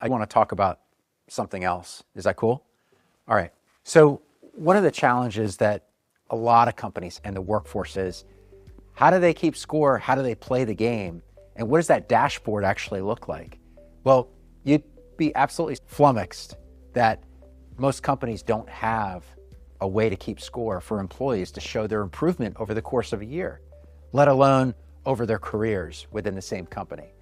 I want to talk about something else. Is that cool? All right. So one of the challenges that a lot of companies and the workforce is, how do they keep score? How do they play the game? And what does that dashboard actually look like? Well, you'd be absolutely flummoxed that most companies don't have a way to keep score for employees to show their improvement over the course of a year, let alone over their careers within the same company.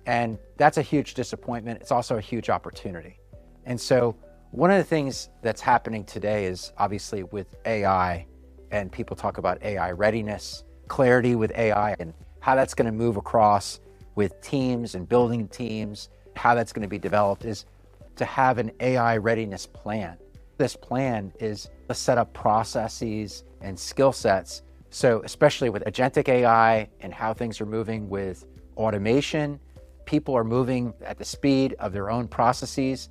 And that's a huge disappointment. It's also a huge opportunity. And so one of the things that's happening today is obviously with AI, and people talk about AI readiness, clarity with AI, and how that's going to move across with teams and building teams, how that's going to be developed is to have an AI readiness plan. This plan is to set up processes and skill sets. So especially with agentic AI and how things are moving with automation, people are moving at the speed of their own processes,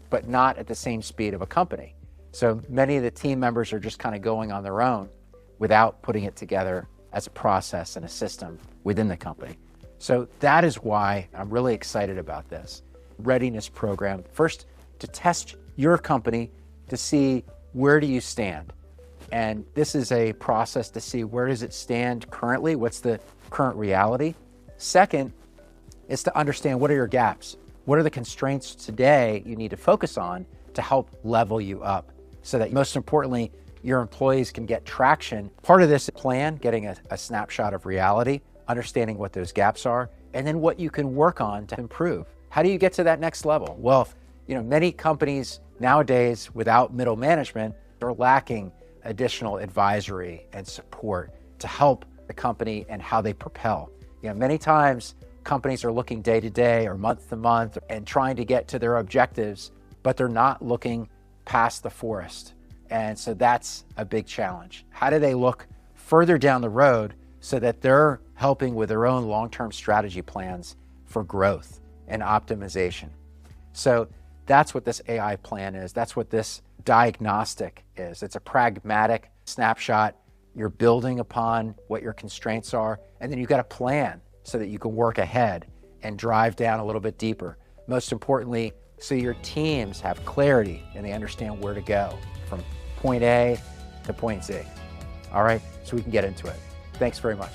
but not at the same speed of a company. So many of the team members are just kind of going on their own without putting it together as a process and a system within the company. So that is why I'm really excited about this readiness program. First, to test your company to see where do you stand. And this is a process to see where does it stand currently, what's the current reality. Second is to understand what are your gaps. What are the constraints today you need to focus on to help level you up so that most importantly, your employees can get traction. Part of this plan, getting a snapshot of reality, understanding what those gaps are, and then what you can work on to improve. How do you get to that next level? Well, many companies nowadays without middle management are lacking additional advisory and support to help the company and how they propel. Many times companies are looking day to day or month to month and trying to get to their objectives, but they're not looking past the forest. And so that's a big challenge. How do they look further down the road so that they're helping with their own long-term strategy plans for growth and optimization? So that's what this AI plan is. That's what this diagnostic is. It's a pragmatic snapshot. You're building upon what your constraints are, and then you've got a plan so that you can work ahead and drive down a little bit deeper. Most importantly, so your teams have clarity and they understand where to go from point A to point Z. All right, so we can get into it. Thanks very much.